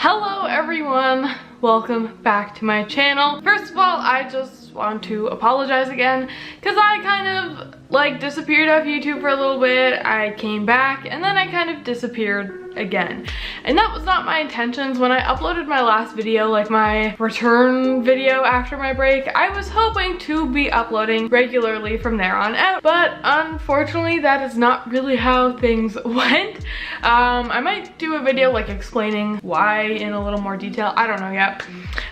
Hello everyone, welcome back to my channel. First of all, I just want to apologize again because I kind of like disappeared off YouTube for a little bit. I came back and then I kind of disappeared again, and that was not my intentions. When I uploaded my last video, like my return video after my break, I was hoping to be uploading regularly from there on out, but unfortunately that is not really how things went. I might do a video like explaining why in a little more detail. I don't know yet.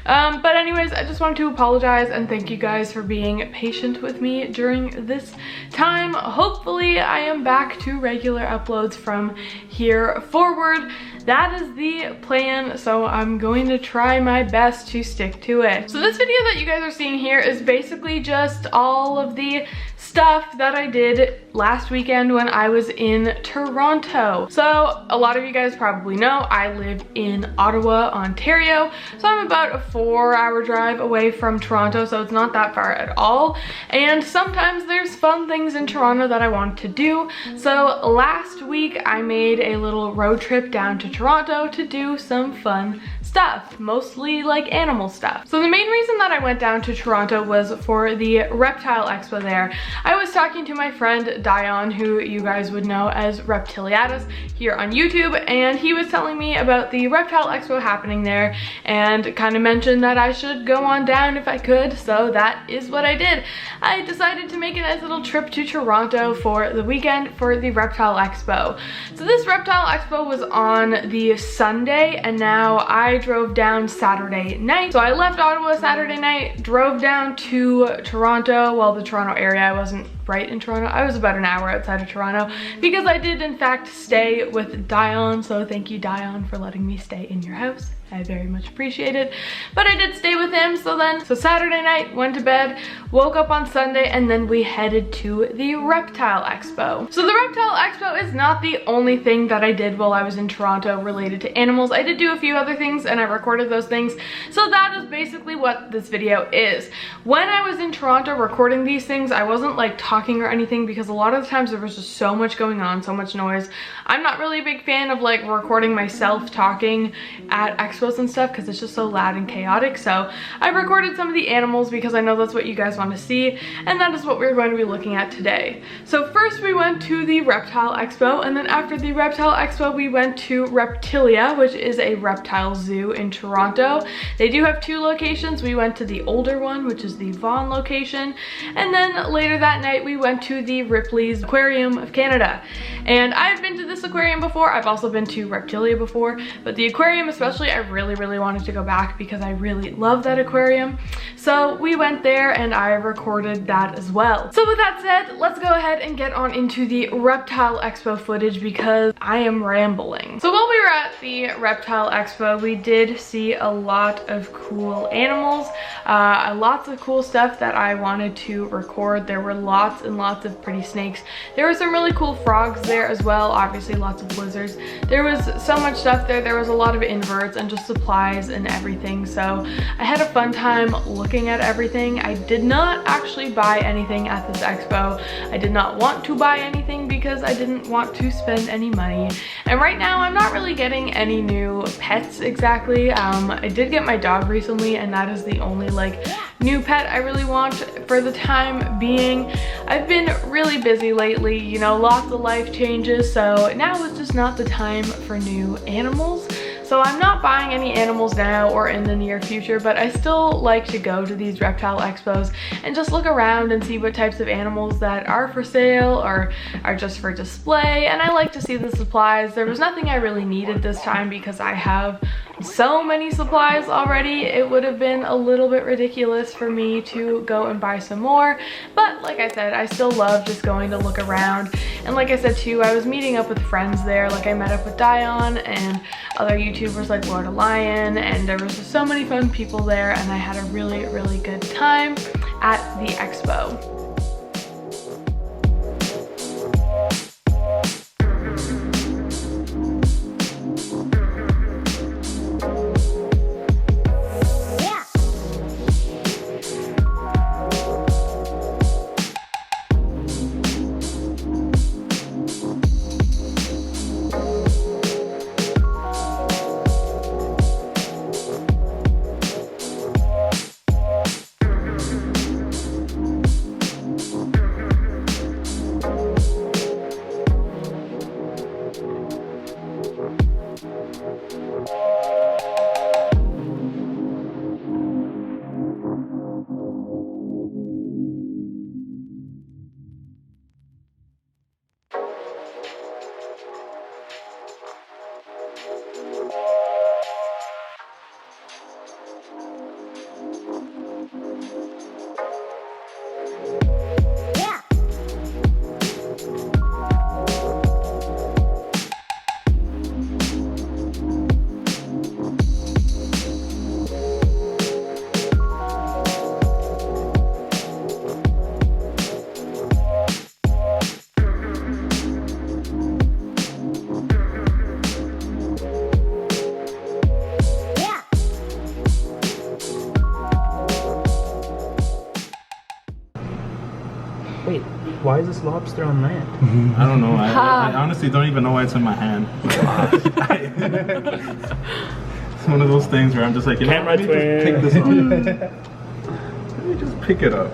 But anyways, I just wanted to apologize and thank you guys for being patient with me during this time. Hopefully I am back to regular uploads from here forward. That is the plan, so I'm going to try my best to stick to it. So this video that you guys are seeing here is basically just all of the stuff that I did last weekend when I was in Toronto. So a lot of you guys probably know I live in Ottawa, Ontario, so I'm about a 4-hour drive away from Toronto, so it's not that far at all. And sometimes there's fun things in Toronto that I want to do. So last week I made a little road trip down to Toronto to do some fun stuff, mostly like animal stuff. So the main reason that I went down to Toronto was for the Reptile Expo there. I was talking to my friend Dion, who you guys would know as Reptilia Zoo here on YouTube, and he was telling me about the Reptile Expo happening there and kind of mentioned that I should go on down if I could, so that is what I did. I decided to make a nice little trip to Toronto for the weekend for the Reptile Expo. So this Reptile Expo was on the Sunday, and now I drove down Saturday night. So I left Ottawa Saturday night, drove down to Toronto, well, the Toronto area. I wasn't right in Toronto. I was about an hour outside of Toronto because I did in fact stay with Dion, so thank you Dion for letting me stay in your house. I very much appreciate it. But I did stay with him, so Saturday night, went to bed, woke up on Sunday, and then we headed to the Reptile Expo. So the Reptile Expo is not the only thing that I did while I was in Toronto related to animals. I did do a few other things and I recorded those things. So that is basically what this video is. When I was in Toronto recording these things, I wasn't like talking or anything because a lot of the times there was just so much going on, so much noise. I'm not really a big fan of like recording myself talking at expos and stuff because it's just so loud and chaotic. So I recorded some of the animals because I know that's what you guys want to see, and that is what we're going to be looking at today. So first we went to the Reptile Expo, and then after the Reptile Expo we went to Reptilia, which is a reptile zoo in Toronto. They do have 2 locations. We went to the older one, which is the Vaughan location, and then later that night we went to the Ripleys Aquarium of Canada. And I've been to this aquarium before. I've also been to Reptilia before, but the aquarium especially, I really wanted to go back because I really love that aquarium. So we went there and I recorded that as well. So with that said, let's go ahead and get on into the Reptile Expo footage because I am rambling. So while we were at the Reptile Expo, we did see a lot of cool animals, lots of cool stuff that I wanted to record. There were lots and lots of pretty snakes. There were some really cool frogs there as well, obviously lots of lizards. There was so much stuff there. There was a lot of inverts and just supplies and everything, so I had a fun time looking at everything. I did not actually buy anything at this expo. I did not want to buy anything because I didn't want to spend any money, and right now I'm not really getting any new pets exactly. I did get my dog recently, and that is the only like new pet I really want for the time being. I've been really busy lately, you know, lots of life changes, so now is just not the time for new animals. So I'm not buying any animals now or in the near future, but I still like to go to these reptile expos and just look around and see what types of animals that are for sale or are just for display. And I like to see the supplies. There was nothing I really needed this time because I have so many supplies already. It would have been a little bit ridiculous for me to go and buy some more, but like I said, I still love just going to look around. And like I said too, I was meeting up with friends there. Like I met up with Dion and other YouTubers like Lord of Lion, and there was just so many fun people there, and I had a really good time at the expo. why is this lobster on land? I don't know. I honestly don't even know why it's in my hand. It's one of those things where I'm just like, you know, let me just pick this up. Let me just pick it up.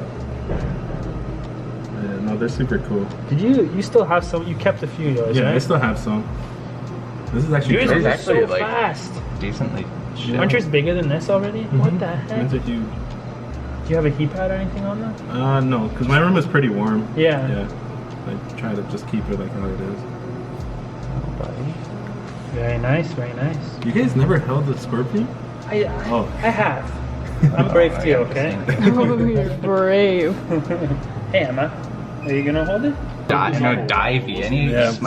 Yeah, no, they're super cool. Did you still have some? You kept a few of those, Yeah, right? I still have some. This is actually Yours It's is so actually, like, fast. decently. Aren't yours bigger than this already? What the heck? Mine's a huge. Do you have a heat pad or anything on that? No, because my room is pretty warm. Yeah. Yeah. I try to just keep it like how it is. Very nice, very nice. You guys never held a scorpion? I have. I'm brave too, okay? Oh, you're brave. Hey Emma, are you gonna hold it? Divey.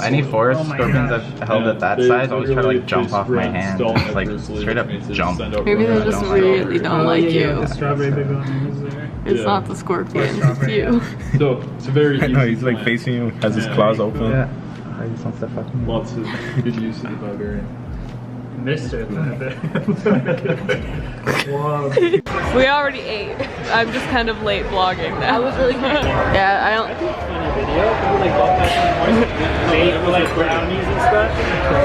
Any forest scorpions I've held at that size always try to like jump off my hand. Like straight up jump. Maybe they just really don't like you. The strawberry big one is there. It's not the scorpion, it's you. So it's a very easy No, he's like plant. facing you, has his claws open. Yeah. I just want to fucking. Lots of good use of the barbarian. Mr. We already ate. I'm just kind of late vlogging now. I was really Yeah, I don't. Funny video. Made like brownies and stuff.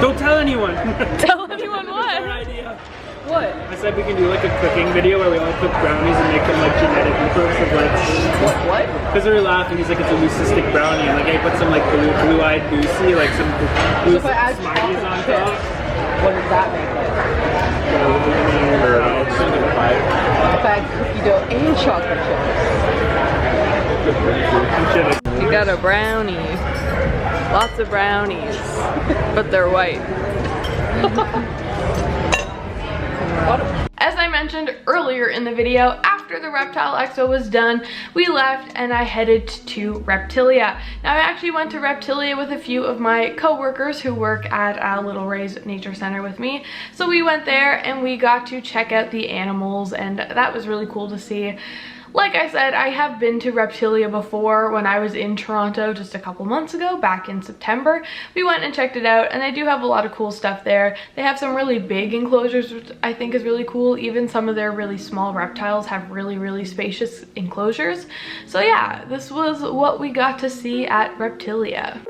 Don't tell anyone. Tell anyone Our what? idea. What? I said we can do like a cooking video where we only cook brownies and make them like genetic improves of like. What? Because we were laughing, he's like, it's a leucistic brownie, and like I put some like blue-eyed goosey, like some blue if I add Smarties on top. What does that make it? If I add cookie dough and chocolate chips. You got a brownie. Lots of brownies. But they're white. As I mentioned earlier in the video, after the Reptile Expo was done, we left and I headed to Reptilia. Now I actually went to Reptilia with a few of my co-workers who work at Little Ray's Nature Center with me. So we went there and we got to check out the animals, and that was really cool to see. Like I said, I have been to Reptilia before when I was in Toronto just a couple months ago, back in September. We went and checked it out, and they do have a lot of cool stuff there. They have some really big enclosures, which I think is really cool. Even some of their really small reptiles have really, really spacious enclosures. So yeah, this was what we got to see at Reptilia.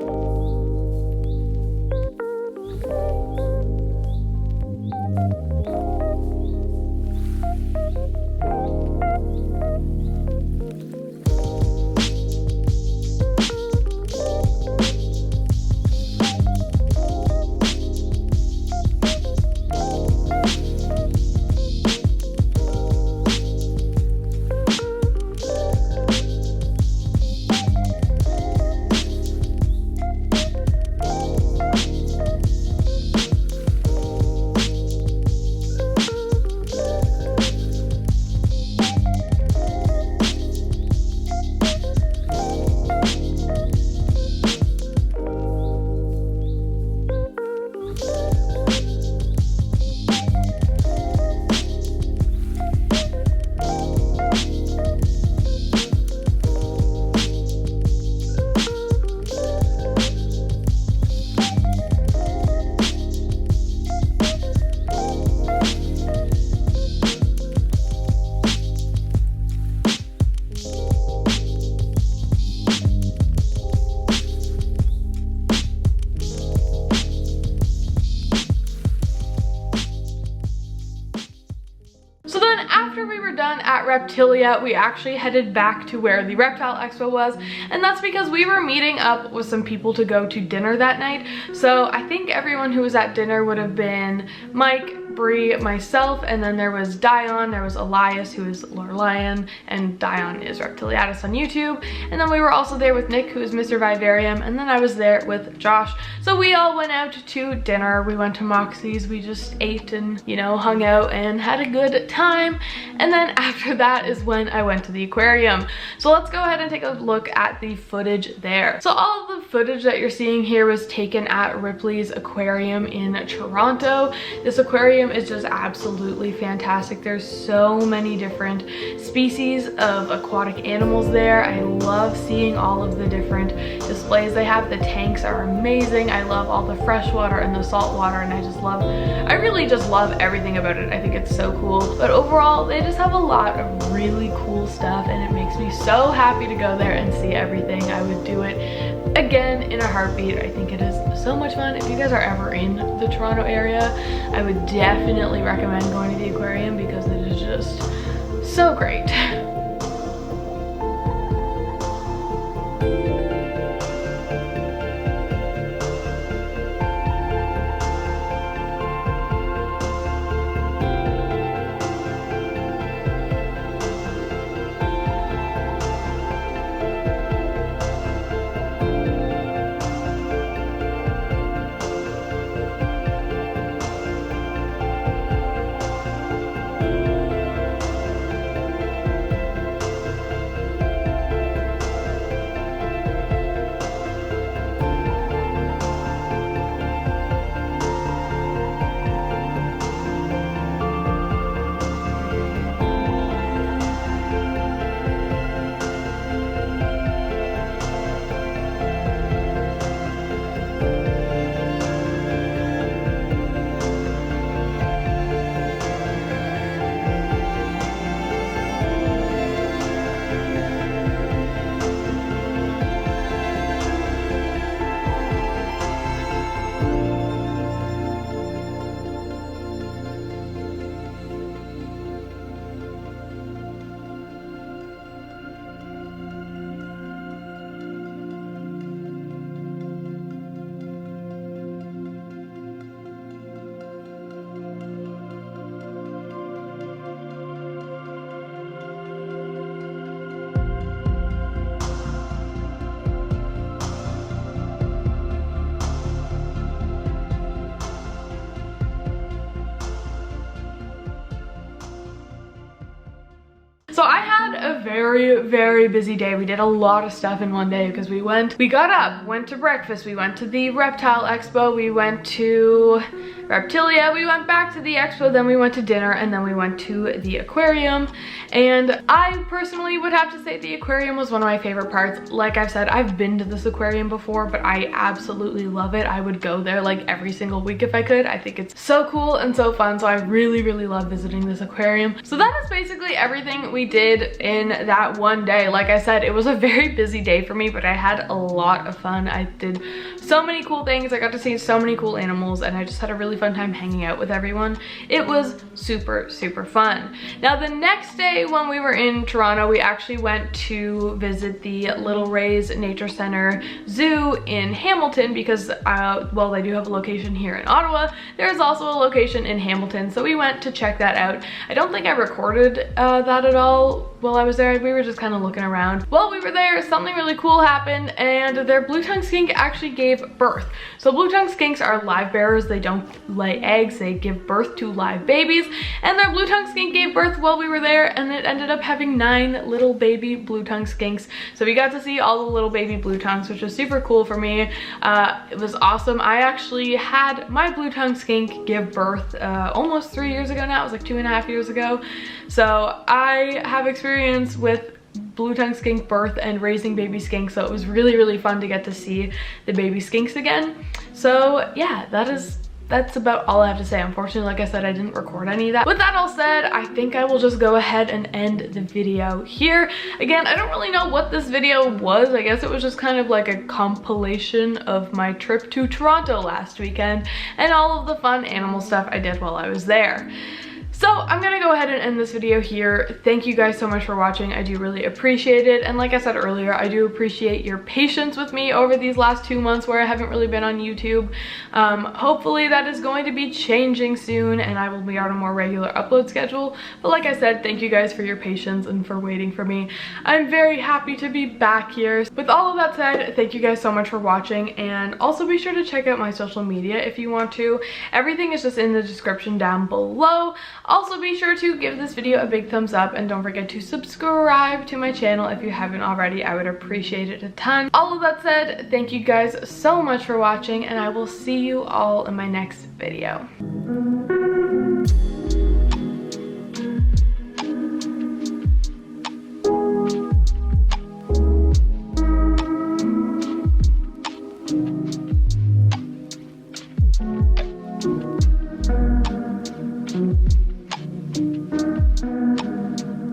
At Reptilia, we actually headed back to where the Reptile Expo was, and that's because we were meeting up with some people to go to dinner that night. So I think everyone who was at dinner would have been Mike, Bree, myself, and then there was Dion, there was Elias, who is Lorelion, and Dion is Reptiliatus on YouTube, and then we were also there with Nick, who is Mr. Vivarium, and then I was there with Josh. So we all went out to dinner. We went to Moxie's, we just ate and, you know, hung out and had a good time, and then after that is when I went to the aquarium. So let's go ahead and take a look at the footage there. So all of the footage that you're seeing here was taken at Ripley's Aquarium in Toronto. This aquarium aquarium is just absolutely fantastic. There's so many different species of aquatic animals there. I love seeing all of the different displays they have. The tanks are amazing. I love all the fresh water and the salt water, and I really just love everything about it. I think it's so cool. But overall, they just have a lot of really cool stuff, and it makes me so happy to go there and see everything. I would do it again in a heartbeat. I think it is so much fun. If you guys are ever in the Toronto area, I would definitely recommend going to the aquarium because it is just so great. So I had a very busy day. We did a lot of stuff in one day because we got up, went to breakfast, we went to the Reptile Expo, we went to Reptilia, we went back to the expo, then we went to dinner, and then we went to the aquarium. And I personally would have to say the aquarium was one of my favorite parts. Like I've said, I've been to this aquarium before, but I absolutely love it. I would go there like every single week if I could. I think it's so cool and so fun, so I really love visiting this aquarium. So that is basically everything we did in that one day. Like I said, it was a very busy day for me, but I had a lot of fun. I did so many cool things. I got to see so many cool animals, and I just had a really fun time hanging out with everyone. It was super fun. Now the next day when we were in Toronto, we actually went to visit the Little Rays Nature Center Zoo in Hamilton because well, they do have a location here in Ottawa. There's also a location in Hamilton, so we went to check that out. I don't think I recorded that at all while I was there. We were just kind of looking around. While we were there, something really cool happened, and their blue-tongued skink actually gave birth. So blue-tongued skinks are live bearers. They don't lay eggs, they give birth to live babies, and their blue-tongued skink gave birth while we were there, and it ended up having 9 little baby blue-tongued skinks. So we got to see all the little baby blue-tongues, which was super cool for me. It was awesome. I actually had my blue-tongued skink give birth almost 3 years ago now. It was like 2.5 years ago. So I have experience with blue-tongued skink birth and raising baby skinks, so it was really fun to get to see the baby skinks again. So yeah, that's about all I have to say. Unfortunately, like I said, I didn't record any of that. With that all said, I think I will just go ahead and end the video here. Again, I don't really know what this video was. I guess it was just kind of like a compilation of my trip to Toronto last weekend and all of the fun animal stuff I did while I was there. So I'm gonna go ahead and end this video here. Thank you guys so much for watching. I do really appreciate it. And like I said earlier, I do appreciate your patience with me over these last 2 months where I haven't really been on YouTube. Hopefully that is going to be changing soon and I will be on a more regular upload schedule. But like I said, thank you guys for your patience and for waiting for me. I'm very happy to be back here. With all of that said, thank you guys so much for watching, and also be sure to check out my social media if you want to. Everything is just in the description down below. Also be sure to give this video a big thumbs up, and don't forget to subscribe to my channel if you haven't already. I would appreciate it a ton. All of that said, thank you guys so much for watching, and I will see you all in my next video.